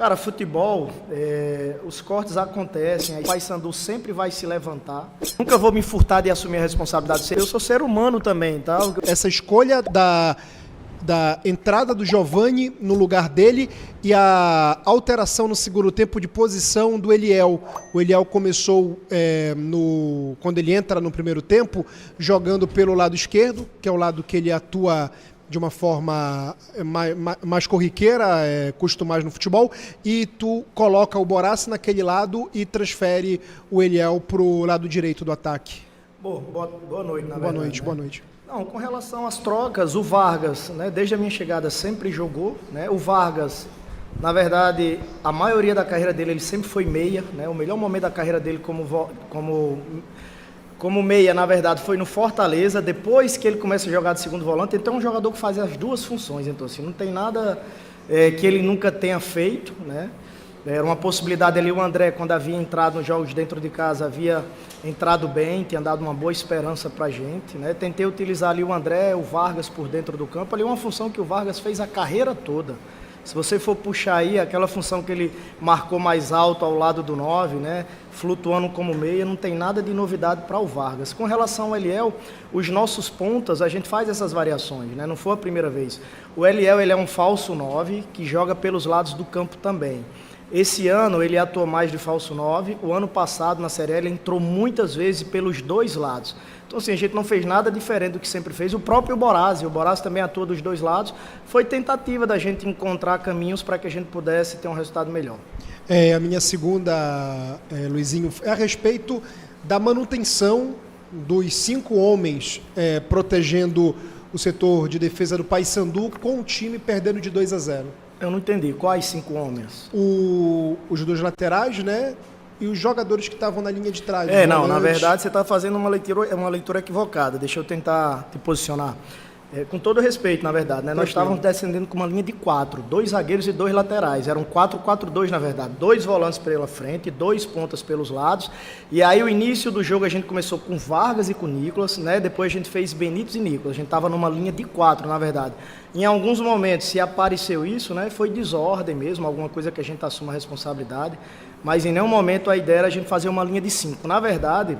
Cara, futebol, os cortes acontecem, o Paysandu sempre vai se levantar. Nunca vou me furtar de assumir a responsabilidade. Eu sou ser humano também, tá? Essa escolha da entrada do Giovani no lugar dele e a alteração no segundo tempo de posição do Eliel. O Eliel começou, quando ele entra no primeiro tempo, jogando pelo lado esquerdo, que é o lado que ele atua de uma forma mais corriqueira, custo mais no futebol, e tu coloca o Borace naquele lado e transfere o Eliel para o lado direito do ataque. Boa noite, na verdade. Boa noite, né? Boa noite. Não, com relação às trocas, o Vargas, né, desde a minha chegada sempre jogou, né? O Vargas, na verdade, a maioria da carreira dele ele sempre foi meia, né? O melhor momento da carreira dele como meia, na verdade, foi no Fortaleza. Depois que ele começa a jogar de segundo volante, então é um jogador que faz as duas funções. Então, assim, não tem nada que ele nunca tenha feito, né? Era uma possibilidade ali, o André, quando havia entrado nos jogos dentro de casa, havia entrado bem, tinha dado uma boa esperança pra gente, né? Tentei utilizar ali o André, o Vargas por dentro do campo, ali uma função que o Vargas fez a carreira toda. Se você for puxar aí, aquela função que ele marcou mais alto ao lado do 9, né? Flutuando como meia, não tem nada de novidade para o Vargas. Com relação ao Eliel, os nossos pontas, a gente faz essas variações, né? Não foi a primeira vez. O Eliel, ele é um falso 9 que joga pelos lados do campo também. Esse ano ele atuou mais de falso 9, o ano passado na Série A ele entrou muitas vezes pelos dois lados. Então assim, a gente não fez nada diferente do que sempre fez. O próprio Borace, também atua dos dois lados. Foi tentativa da gente encontrar caminhos para que a gente pudesse ter um resultado melhor. A minha segunda, Luizinho, é a respeito da manutenção dos 5 homens protegendo o setor de defesa do Paysandu com o time perdendo de 2-0. Eu não entendi. Quais 5 homens? Os dois laterais, né? E os jogadores que estavam na linha de trás. Na verdade você está fazendo uma leitura equivocada. Deixa eu tentar te posicionar. Com todo respeito, na verdade, né? Nós estávamos descendendo com uma linha de 4, 2 zagueiros e 2 laterais. Eram 4-4-2, na verdade. 2 volantes pela frente, 2 pontas pelos lados. E aí o início do jogo a gente começou com Vargas e com Nicolas, né? Depois a gente fez Benítez e Nicolas. A gente estava numa linha de 4, na verdade. Em alguns momentos, se apareceu isso, né? Foi desordem mesmo, alguma coisa que a gente assuma a responsabilidade. Mas em nenhum momento a ideia era a gente fazer uma linha de 5. Na verdade,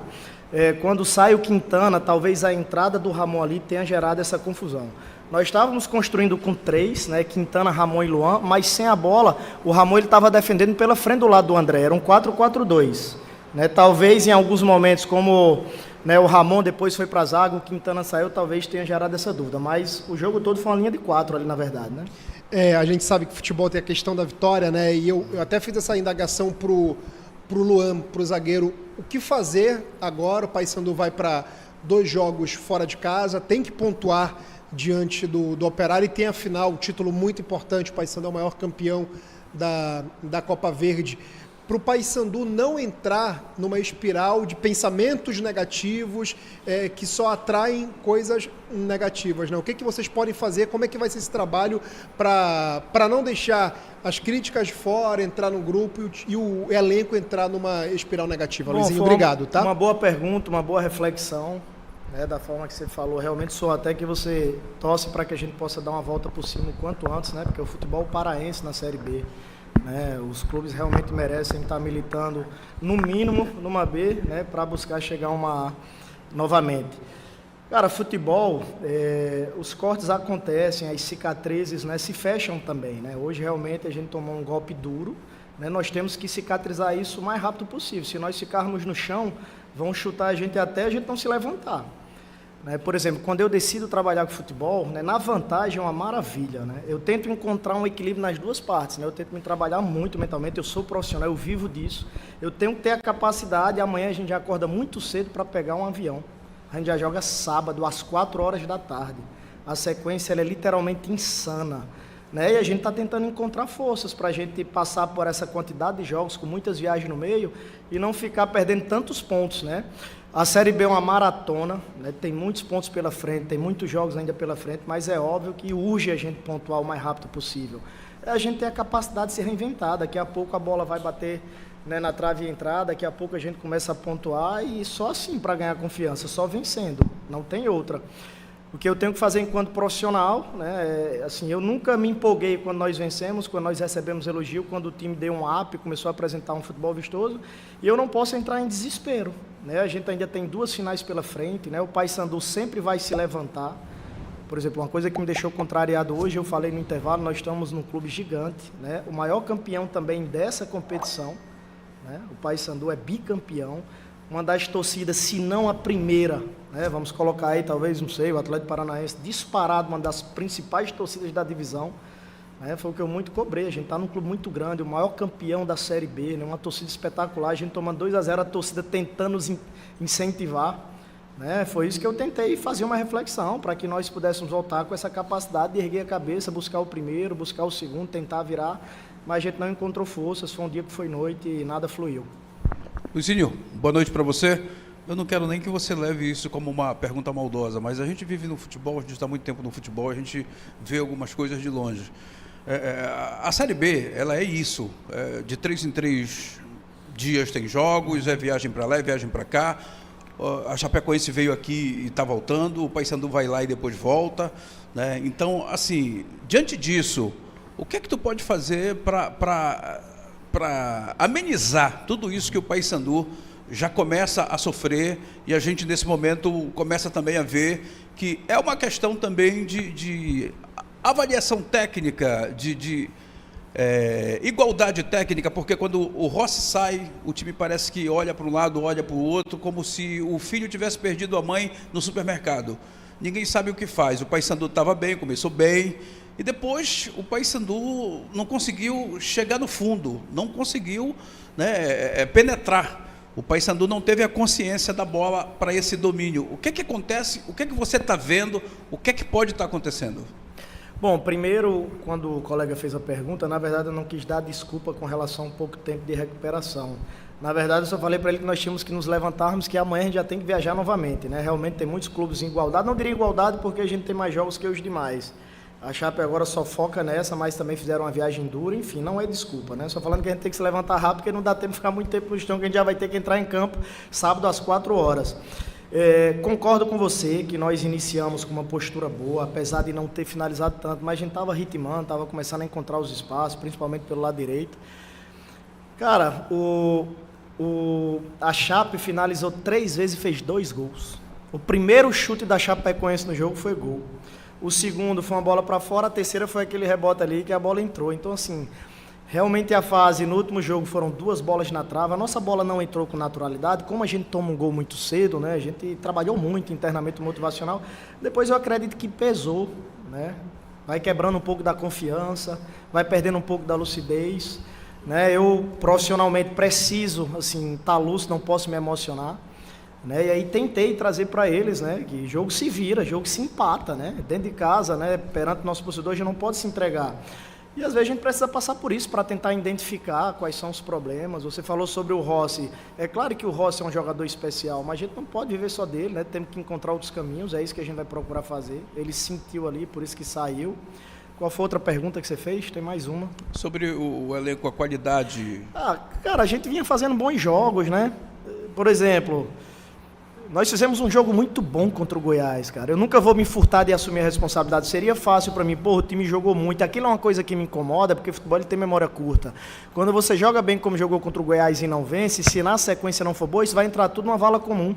quando sai o Quintana, talvez a entrada do Ramon ali tenha gerado essa confusão. Nós estávamos construindo com 3, né, Quintana, Ramon e Luan, mas sem a bola, o Ramon estava defendendo pela frente do lado do André, era um 4-4-2. Né? Talvez em alguns momentos, como né, o Ramon depois foi para a zaga, o Quintana saiu, talvez tenha gerado essa dúvida, mas o jogo todo foi uma linha de 4 ali, na verdade. Né? A gente sabe que futebol tem a questão da vitória, né? E eu até fiz essa indagação pro Luan, pro zagueiro, o que fazer agora? O Paysandu vai para 2 jogos fora de casa, tem que pontuar diante do Operário e tem a final, um título muito importante. O Paysandu é o maior campeão da Copa Verde. Para o Paysandu não entrar numa espiral de pensamentos negativos que só atraem coisas negativas, né? O que vocês podem fazer? Como é que vai ser esse trabalho para não deixar as críticas de fora, entrar no grupo e o elenco entrar numa espiral negativa? Bom, Luizinho, obrigado. Tá? Uma boa pergunta, uma boa reflexão, né, da forma que você falou. Realmente sou até que você torce para que a gente possa dar uma volta por cima o quanto antes, né? Porque o futebol paraense na Série B, né, os clubes realmente merecem estar militando, no mínimo, numa B, né, para buscar chegar novamente. Cara, futebol, os cortes acontecem, as cicatrizes, né, se fecham também. Né? Hoje, realmente, a gente tomou um golpe duro. Né? Nós temos que cicatrizar isso o mais rápido possível. Se nós ficarmos no chão, vão chutar a gente até a gente não se levantar. Por exemplo, quando eu decido trabalhar com futebol, né, na vantagem é uma maravilha. Né? Eu tento encontrar um equilíbrio nas duas partes. Né? Eu tento me trabalhar muito mentalmente, eu sou profissional, eu vivo disso. Eu tenho que ter a capacidade, amanhã a gente já acorda muito cedo para pegar um avião. A gente já joga sábado, às 4 horas da tarde. A sequência ela é literalmente insana. Né? E a gente está tentando encontrar forças para a gente passar por essa quantidade de jogos, com muitas viagens no meio, e não ficar perdendo tantos pontos, né? A Série B é uma maratona, né? Tem muitos pontos pela frente, tem muitos jogos ainda pela frente, mas é óbvio que urge a gente pontuar o mais rápido possível. A gente tem a capacidade de se reinventar, daqui a pouco a bola vai bater, né, na trave e entrar, daqui a pouco a gente começa a pontuar e só assim para ganhar confiança, só vencendo, não tem outra. O que eu tenho que fazer enquanto profissional, né, assim, eu nunca me empolguei quando nós vencemos, quando nós recebemos elogio, quando o time deu um up, começou a apresentar um futebol vistoso, e eu não posso entrar em desespero, né? A gente ainda tem 2 finais pela frente, né? O Paysandu sempre vai se levantar. Por exemplo, uma coisa que me deixou contrariado hoje, eu falei no intervalo, nós estamos num clube gigante, né? O maior campeão também dessa competição, né? O Paysandu é bicampeão. Uma das torcidas, se não a primeira, né, vamos colocar aí, talvez, não sei, o Atlético Paranaense, disparado, uma das principais torcidas da divisão, né, foi o que eu muito cobrei. A gente está num clube muito grande, o maior campeão da Série B, né, uma torcida espetacular, a gente tomando 2-0, a torcida tentando nos incentivar. Né, foi isso que eu tentei fazer uma reflexão, para que nós pudéssemos voltar com essa capacidade de erguer a cabeça, buscar o primeiro, buscar o segundo, tentar virar, mas a gente não encontrou forças, foi um dia que foi noite e nada fluiu. Luizinho, boa noite para você. Eu não quero nem que você leve isso como uma pergunta maldosa, mas a gente vive no futebol, a gente está muito tempo no futebol, a gente vê algumas coisas de longe. A Série B, ela é isso, de 3 em 3 dias tem jogos, é viagem para lá, é viagem para cá. A Chapecoense veio aqui e está voltando, o Paysandu vai lá e depois volta, né? Então, assim, diante disso, o que é que tu pode fazer para amenizar tudo isso que o Paysandu já começa a sofrer, e a gente nesse momento começa também a ver que é uma questão também de avaliação técnica, de igualdade técnica, porque quando o Rossi sai, o time parece que olha para um lado, olha para o outro, como se o filho tivesse perdido a mãe no supermercado. Ninguém sabe o que faz. O Paysandu estava bem, começou bem, e depois o Paysandu não conseguiu chegar no fundo, não conseguiu, né, penetrar. O Paysandu não teve a consciência da bola para esse domínio. O que é que acontece? O que é que você está vendo? O que é que pode estar acontecendo? Bom, primeiro, quando o colega fez a pergunta, na verdade eu não quis dar desculpa com relação a um pouco tempo de recuperação. Na verdade, eu só falei para ele que nós tínhamos que nos levantarmos, que amanhã a gente já tem que viajar novamente, né? Realmente tem muitos clubes em igualdade. Não diria igualdade porque a gente tem mais jogos que os demais. A Chape agora só foca nessa, mas também fizeram uma viagem dura, enfim, não é desculpa, né? Só falando que a gente tem que se levantar rápido, porque não dá tempo de ficar muito tempo no chão, que a gente já vai ter que entrar em campo sábado às 4 horas. Concordo com você que nós iniciamos com uma postura boa, apesar de não ter finalizado tanto, mas a gente estava ritmando, estava começando a encontrar os espaços, principalmente pelo lado direito. Cara, a Chape finalizou 3 vezes e fez 2 gols. O primeiro chute da Chapecoense no jogo foi gol. O segundo foi uma bola para fora, a terceira foi aquele rebote ali que a bola entrou. Então, assim, realmente a fase, no último jogo foram 2 bolas na trave. A nossa bola não entrou com naturalidade. Como a gente toma um gol muito cedo, né? A gente trabalhou muito internamente motivacional. Depois eu acredito que pesou, né? Vai quebrando um pouco da confiança, vai perdendo um pouco da lucidez, né? Eu profissionalmente preciso, assim, estar lúcido, não posso me emocionar. Né? E aí tentei trazer para eles, né, que jogo se vira, jogo se empata, né, dentro de casa, né, perante o nosso torcedor, a gente não pode se entregar. E às vezes a gente precisa passar por isso para tentar identificar quais são os problemas. Você falou sobre o Rossi. É claro que o Rossi é um jogador especial, mas a gente não pode viver só dele, né? Temos que encontrar outros caminhos, é isso que a gente vai procurar fazer. Ele sentiu ali, por isso que saiu. Qual foi a outra pergunta que você fez? Tem mais uma. Sobre o elenco, a qualidade. Cara, a gente vinha fazendo bons jogos, né? Por exemplo, nós fizemos um jogo muito bom contra o Goiás, cara. Eu nunca vou me furtar de assumir a responsabilidade. Seria fácil para mim, o time jogou muito. Aquilo é uma coisa que me incomoda, porque o futebol ele tem memória curta. Quando você joga bem como jogou contra o Goiás e não vence, se na sequência não for boa, isso vai entrar tudo numa vala comum.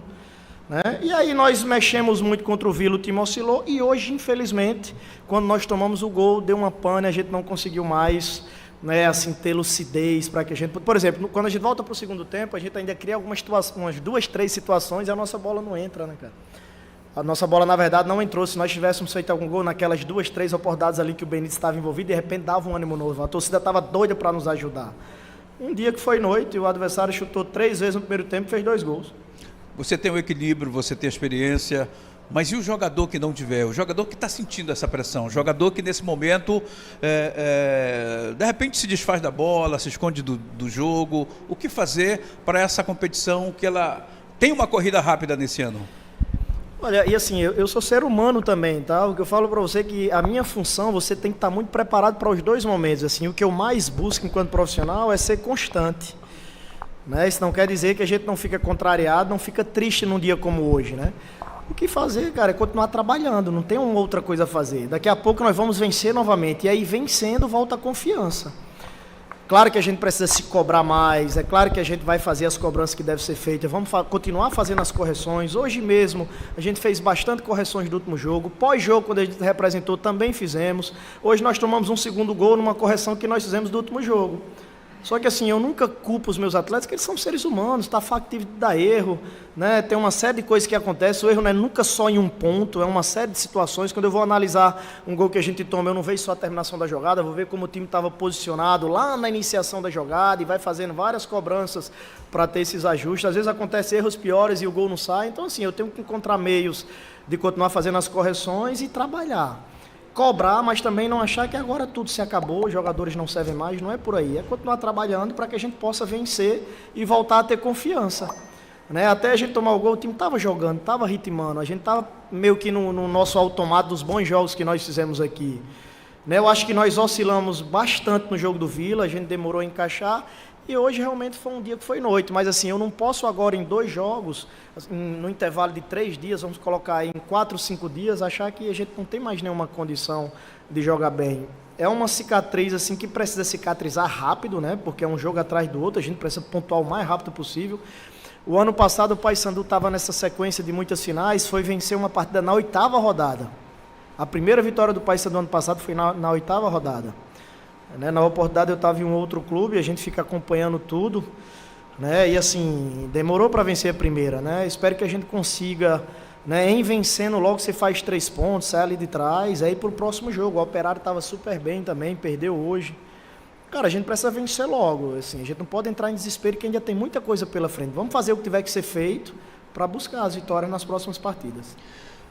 Né? E aí nós mexemos muito contra o Vila, o time oscilou, e hoje, infelizmente, quando nós tomamos o gol, deu uma pane, a gente não conseguiu mais, né, assim, ter lucidez para que a gente... Por exemplo, quando a gente volta para o segundo tempo, a gente ainda cria algumas situações, umas 2, 3 situações, e a nossa bola não entra, né, cara? A nossa bola, na verdade, não entrou. Se nós tivéssemos feito algum gol naquelas 2, 3 oportunidades ali que o Benítez estava envolvido, de repente dava um ânimo novo. A torcida estava doida para nos ajudar. Um dia que foi noite, o adversário chutou 3 vezes no primeiro tempo e fez 2 gols. Você tem o equilíbrio, você tem a experiência, mas e o jogador que não tiver? O jogador que está sentindo essa pressão? O jogador que nesse momento, de repente se desfaz da bola, se esconde do jogo. O que fazer para essa competição que ela tem uma corrida rápida nesse ano? Olha, e assim, eu sou ser humano também, tá? O que eu falo para você é que a minha função, você tem que estar muito preparado para os 2 momentos. Assim, o que eu mais busco enquanto profissional é ser constante. Né? Isso não quer dizer que a gente não fica contrariado, não fica triste num dia como hoje, né? O que fazer, cara, é continuar trabalhando, não tem uma outra coisa a fazer. Daqui a pouco nós vamos vencer novamente, e aí vencendo volta a confiança. Claro que a gente precisa se cobrar mais, é claro que a gente vai fazer as cobranças que devem ser feitas, vamos continuar fazendo as correções. Hoje mesmo a gente fez bastante correções do último jogo, pós-jogo, quando a gente representou, também fizemos. Hoje nós tomamos um segundo gol numa correção que nós fizemos do último jogo. Só que assim, eu nunca culpo os meus atletas, que eles são seres humanos, está factível de dar erro, né? Tem uma série de coisas que acontecem, o erro não é nunca só em um ponto, é uma série de situações. Quando eu vou analisar um gol que a gente toma, eu não vejo só a terminação da jogada, eu vou ver como o time estava posicionado lá na iniciação da jogada e vai fazendo várias cobranças para ter esses ajustes. Às vezes acontecem erros piores e o gol não sai, então assim, eu tenho que encontrar meios de continuar fazendo as correções e trabalhar. Cobrar, mas também não achar que agora tudo se acabou, os jogadores não servem mais, não é por aí. É continuar trabalhando para que a gente possa vencer e voltar a ter confiança. Né? Até a gente tomar o gol, o time estava jogando, estava ritmando, a gente estava meio que no nosso automático dos bons jogos que nós fizemos aqui. Né? Eu acho que nós oscilamos bastante no jogo do Vila, a gente demorou a encaixar, e hoje realmente foi um dia que foi noite. Mas assim, eu não posso agora em 2 jogos, no intervalo de 3 dias, vamos colocar aí em 4, 5 dias, achar que a gente não tem mais nenhuma condição de jogar bem. É uma cicatriz assim que precisa cicatrizar rápido, né? Porque é um jogo atrás do outro, a gente precisa pontuar o mais rápido possível. O ano passado o Paysandu estava nessa sequência de muitas finais, foi vencer uma partida na 8ª rodada. A primeira vitória do Paysandu ano passado foi na 8ª rodada. Na oportunidade eu estava em um outro clube, a gente fica acompanhando tudo, né? E assim, demorou para vencer a primeira, né? Espero que a gente consiga, né? Em vencendo logo você faz 3 pontos, sai ali de trás, aí para o próximo jogo. O Operário estava super bem também, perdeu hoje. Cara, a gente precisa vencer logo, assim, a gente não pode entrar em desespero, que ainda tem muita coisa pela frente. Vamos fazer o que tiver que ser feito para buscar as vitórias nas próximas partidas.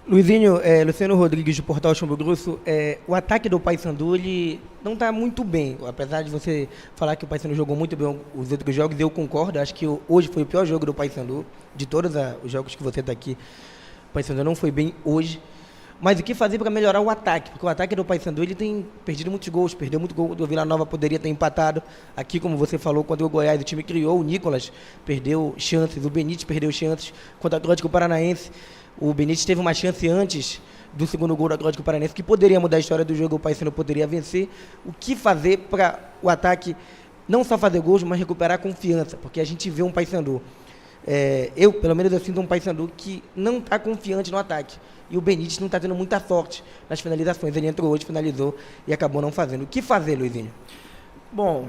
Luizinho, Luciano Rodrigues, do Portal Chumbo Grosso, o ataque do Paysandu, ele não está muito bem, apesar de você falar que o Paysandu jogou muito bem os outros jogos, eu concordo, acho que hoje foi o pior jogo do Paysandu, de todos os jogos que você está aqui, o Paysandu não foi bem hoje, mas o que fazer para melhorar o ataque? Porque o ataque do Paysandu, ele tem perdido muitos gols, perdeu muito gol, o Vila Nova poderia ter empatado, aqui como você falou, quando o Goiás, o time criou, o Nicolas perdeu chances, o Benítez perdeu chances, contra o Atlético Paranaense, o Benítez teve uma chance antes do segundo gol do Atlético Paranaense, que poderia mudar a história do jogo, o Paysandu poderia vencer. O que fazer para o ataque não só fazer gols, mas recuperar a confiança? Porque a gente vê um Paysandu, eu, pelo menos, eu sinto um Paysandu que não está confiante no ataque. E o Benítez não está tendo muita sorte nas finalizações. Ele entrou hoje, finalizou e acabou não fazendo. O que fazer, Luizinho? Bom,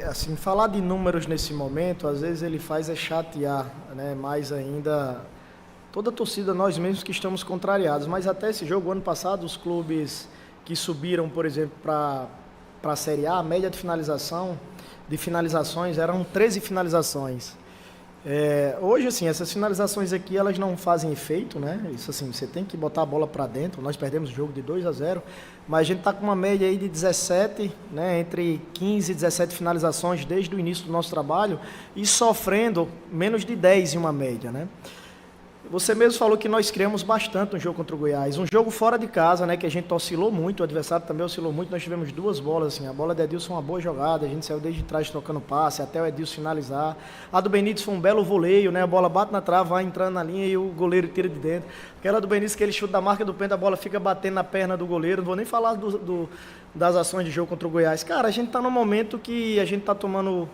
assim, falar de números nesse momento, às vezes ele faz chatear, né? Mais ainda toda a torcida, nós mesmos que estamos contrariados. Mas até esse jogo, ano passado, os clubes que subiram, por exemplo, para a Série A, a média de finalizações eram 13 finalizações. Hoje, assim, essas finalizações aqui, elas não fazem efeito, né? Isso assim, você tem que botar a bola para dentro. Nós perdemos o jogo de 2-0, mas a gente está com uma média aí de 17, né? Entre 15 e 17 finalizações desde o início do nosso trabalho e sofrendo menos de 10 em uma média, né? Você mesmo falou que nós criamos bastante no jogo contra o Goiás. Um jogo fora de casa, né, que a gente oscilou muito, o adversário também oscilou muito. Nós tivemos 2 bolas, assim, a bola do Edilson uma boa jogada, a gente saiu desde trás trocando passe, até o Edilson finalizar. A do Benítez foi um belo voleio, né, a bola bate na trave, vai entrando na linha e o goleiro tira de dentro. Aquela do Benítez, que ele chuta da marca do pênalti, a bola fica batendo na perna do goleiro. Não vou nem falar das ações de jogo contra o Goiás. Cara, a gente está num momento que a gente está tomando,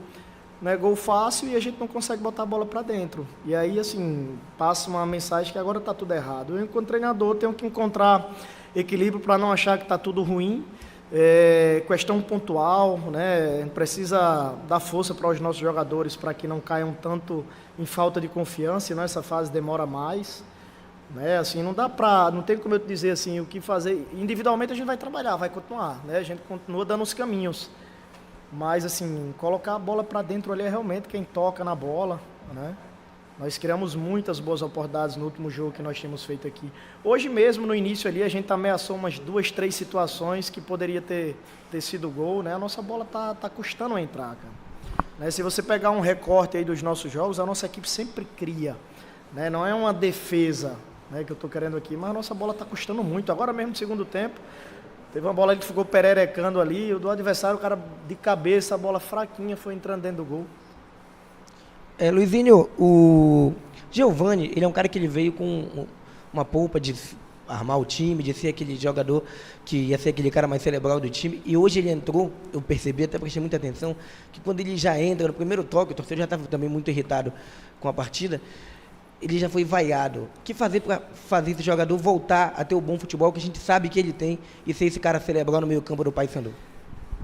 né, gol fácil e a gente não consegue botar a bola para dentro. E aí, assim, passa uma mensagem que agora está tudo errado. Eu, enquanto treinador, tenho que encontrar equilíbrio para não achar que está tudo ruim. Questão pontual, né? Precisa dar força para os nossos jogadores para que não caiam tanto em falta de confiança, senão essa fase demora mais. Né? Assim, não tem como eu te dizer assim, o que fazer. Individualmente a gente vai trabalhar, vai continuar, né? A gente continua dando os caminhos. Mas, assim, colocar a bola para dentro ali é realmente quem toca na bola, né? Nós criamos muitas boas oportunidades no último jogo que nós tínhamos feito aqui. Hoje mesmo, no início ali, a gente ameaçou umas 2, 3 situações que poderia ter sido gol, né? A nossa bola tá custando a entrar, cara. Né? Se você pegar um recorte aí dos nossos jogos, a nossa equipe sempre cria, né? Não é uma defesa, né, que eu estou querendo aqui, mas a nossa bola está custando muito. Agora mesmo no segundo tempo, teve uma bola que ficou pererecando ali, o do adversário, o cara de cabeça, a bola fraquinha, foi entrando dentro do gol. Luizinho, o Giovani, ele é um cara que ele veio com uma polpa de armar o time, de ser aquele jogador que ia ser aquele cara mais cerebral do time. E hoje ele entrou, eu percebi, até prestei muita atenção, que quando ele já entra no primeiro toque, o torcedor já estava também muito irritado com a partida, ele já foi vaiado. O que fazer para fazer esse jogador voltar a ter o bom futebol que a gente sabe que ele tem e ser esse cara cerebral no meio campo do Paysandu?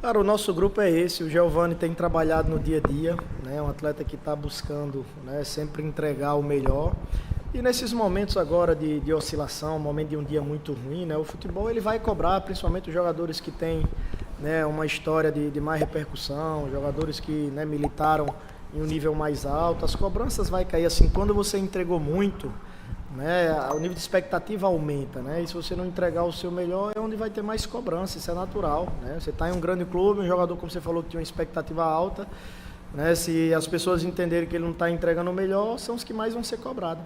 Cara, o nosso grupo é esse, o Giovani tem trabalhado no dia a dia, né? Um atleta que está buscando, né, sempre entregar o melhor. E nesses momentos agora de oscilação, momento de um dia muito ruim, né, o futebol ele vai cobrar, principalmente os jogadores que têm, né, uma história de mais repercussão, jogadores que, né, militaram em um nível mais alto, as cobranças vai cair assim, quando você entregou muito, né, o nível de expectativa aumenta, né, e se você não entregar o seu melhor é onde vai ter mais cobrança, isso é natural, né, você está em um grande clube, um jogador, como você falou, que tinha uma expectativa alta, né, se as pessoas entenderem que ele não está entregando o melhor, são os que mais vão ser cobrados.